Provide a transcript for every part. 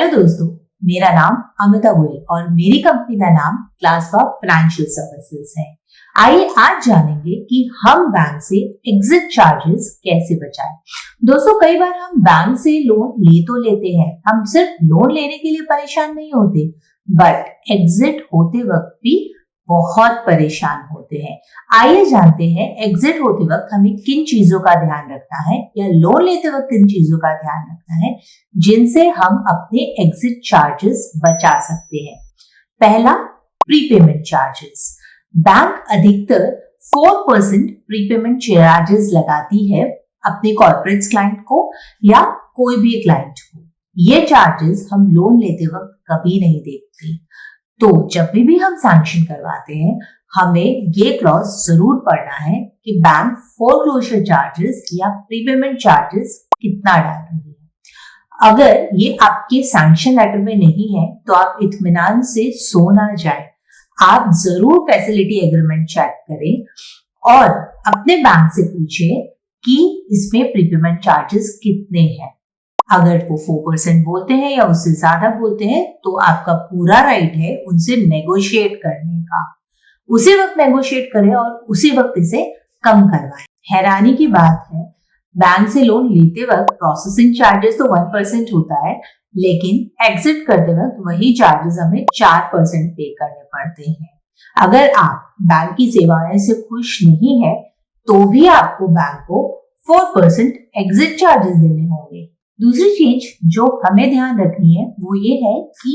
Hello दोस्तों, मेरा नाम अमिता गोयल और मेरी कंपनी का नाम क्लासवा फाइनेंशियल सर्विसेज है। आइए आज जानेंगे कि हम बैंक से एग्जिट चार्जेस कैसे बचाएं। दोस्तों, कई बार हम बैंक से लोन ले तो लेते हैं, हम सिर्फ लोन लेने के लिए परेशान नहीं होते, बट एग्जिट होते वक्त भी बहुत परेशान होते हैं। आइए जानते हैं एग्जिट होते वक्त हमें किन चीजों का ध्यान रखना है या लोन लेते वक्त किन चीजों का ध्यान रखना है जिनसे हम अपने एग्जिट चार्जेस बचा सकते हैं। पहला, प्रीपेमेंट चार्जेस। बैंक अधिकतर 4% प्रीपेमेंट चार्जेस लगाती है अपने कॉर्पोरेट क्लाइंट को या कोई भी क्लाइंट को। ये चार्जेस हम लोन लेते वक्त कभी नहीं देखते, तो जब भी हम सैंक्शन करवाते हैं हमें ये क्लॉज जरूर पढ़ना है कि बैंक फोरक्लोजर चार्जेस या प्रीपेमेंट चार्जेस कितना डाल रही है। अगर ये आपके सैंक्शन लेटर में नहीं है तो आप इत्मीनान से सो ना जाए। आप जरूर फैसिलिटी एग्रीमेंट चेक करें और अपने बैंक से पूछें कि इसमें प्रीपेमेंट चार्जेस कितने हैं। अगर वो 4% बोलते हैं या उससे ज्यादा बोलते हैं तो आपका पूरा राइट है उनसे नेगोशिएट करने का। उसी वक्त नेगोशिएट करें और उसी वक्त इसे कम करवाएं। हैरानी की बात है, बैंक से लोन लेते वक्त प्रोसेसिंग चार्जेस तो 1% होता है, लेकिन एग्जिट करते वक्त वही चार्जेस हमें 4% पे करने पड़ते हैं। अगर आप बैंक की सेवाएं से खुश नहीं है तो भी आपको बैंक को 4% एग्जिट चार्जेस देने होंगे। दूसरी चीज जो हमें ध्यान रखनी है वो ये है कि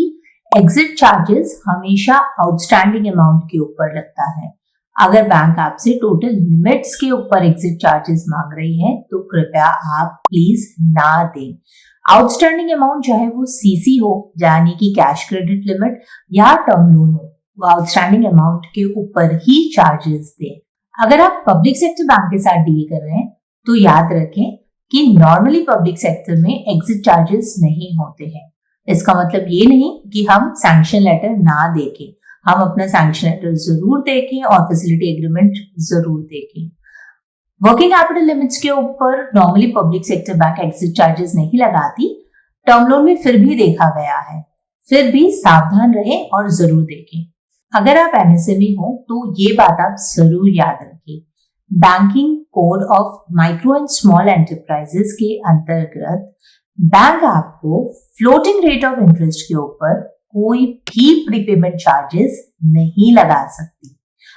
एग्जिट चार्जेस हमेशा आउटस्टैंडिंग अमाउंट के ऊपर लगता है। अगर बैंक आपसे टोटल लिमिट्स के ऊपर एग्जिट चार्जेस मांग रही है तो कृपया आप प्लीज ना दें। आउटस्टैंडिंग अमाउंट चाहे वो सीसी हो यानी कि कैश क्रेडिट लिमिट या टर्म लोन हो, वो आउटस्टैंडिंग अमाउंट के ऊपर ही चार्जेस दें। अगर आप पब्लिक सेक्टर बैंक के साथ डील कर रहे हैं तो याद रखें कि नॉर्मली पब्लिक सेक्टर में एग्जिट चार्जेस नहीं होते हैं। इसका मतलब ये नहीं कि हम सैंक्शन लेटर ना देखें, हम अपना सैंक्शन लेटर जरूर देखें और फैसिलिटी एग्रीमेंट जरूर देखें। वर्किंग कैपिटल लिमिट्स के ऊपर normally public sector bank exit charges नहीं लगाती, टर्म लोन में फिर भी देखा गया है। फिर भी सावधान रहें और जरूर देखें। अगर आप एमएसएमई हो तो ये बात आप जरूर याद रखें। Banking code of micro and small enterprises के अंतर्गत बैंक आपको फ्लोटिंग रेट ऑफ इंटरेस्ट के ऊपर कोई भी प्रीपेमेंट चार्जेस नहीं लगा सकती।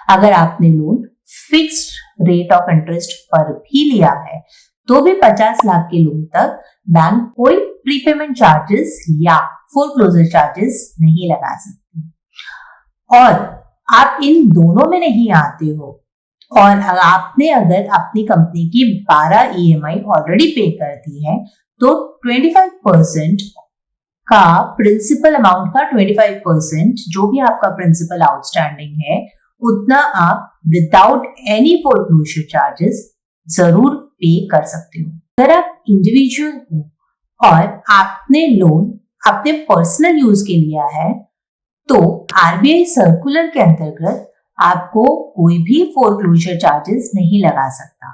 अगर आपने loan fixed rate of interest पर भी लिया है तो भी 50 लाख के लोन तक बैंक कोई प्रीपेमेंट चार्जेस या फोरक्लोजर चार्जेस नहीं लगा सकती। और आप इन दोनों में नहीं आते हो और आपने अगर अपनी कंपनी की 12 ईएमआई ऑलरेडी पे कर दी है तो 25% का प्रिंसिपल अमाउंट का 25% जो भी आपका प्रिंसिपल आउटस्टैंडिंग है उतना आप विदाउट एनी फोरक्लोजर चार्जेस जरूर पे कर सकते हो। अगर आप इंडिविजुअल हो और आपने लोन अपने पर्सनल यूज के लिया है तो आरबीआई सर्कुलर के अंतर्गत आपको कोई भी फोरक्लोजर चार्जेस नहीं लगा सकता।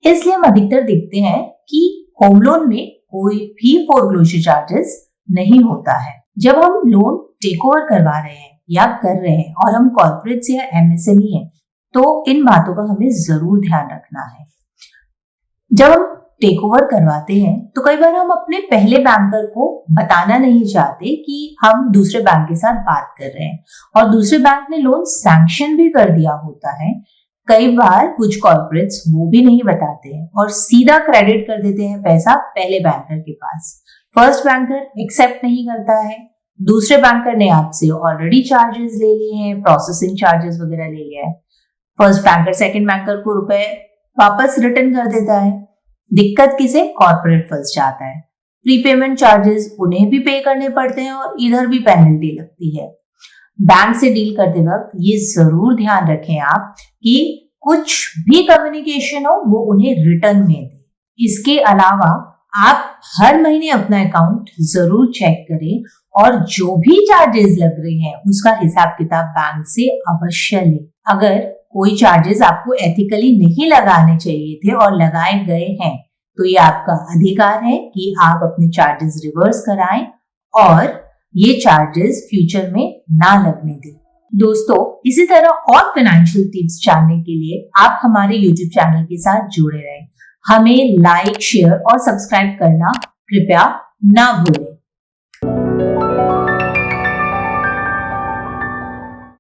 इसलिए हम अधिकतर देखते हैं कि होम लोन में कोई भी फोरक्लोजर चार्जेस नहीं होता है। जब हम लोन टेक ओवर करवा रहे हैं या कर रहे हैं और हम कॉर्पोरेट या एमएसएमई हैं तो इन बातों का हमें जरूर ध्यान रखना है। जब हम टेक ओवर करवाते हैं तो कई बार हम अपने पहले बैंकर को बताना नहीं चाहते कि हम दूसरे बैंक के साथ बात कर रहे हैं और दूसरे बैंक ने लोन सैंक्शन भी कर दिया होता है। कई बार कुछ कॉर्पोरेट्स वो भी नहीं बताते हैं और सीधा क्रेडिट कर देते हैं पैसा पहले बैंकर के पास। फर्स्ट बैंकर एक्सेप्ट नहीं करता है, दूसरे बैंकर ने आपसे ऑलरेडी चार्जेस ले लिए हैं, प्रोसेसिंग चार्जेस वगैरह ले लिया है। फर्स्ट बैंकर सेकंड बैंकर को रुपए वापस रिटर्न कर देता है। दिक्कत किसे? कॉर्पोरेट फंस जाता है। प्रीपेमेंट चार्जेस उन्हें भी पे करने पड़ते हैं और इधर भी पेनल्टी लगती है। बैंक से डील करते वक्त ये जरूर ध्यान रखें आप कि कुछ भी कम्युनिकेशन हो वो उन्हें रिटर्न में दे। इसके अलावा आप हर महीने अपना अकाउंट जरूर चेक करें और जो भी चार्जेस लग रहे हैं उसका हिसाब किताब बैंक से अवश्य लें। अगर कोई चार्जेस आपको एथिकली नहीं लगाने चाहिए थे और लगाए गए हैं तो ये आपका अधिकार है कि आप अपने चार्जेस रिवर्स कराएं और ये चार्जेस फ्यूचर में ना लगने दें। दोस्तों, इसी तरह और फाइनेंशियल टिप्स जानने के लिए आप हमारे YouTube चैनल के साथ जुड़े रहें। हमें लाइक, शेयर और सब्सक्राइब करना कृपया ना भूलें।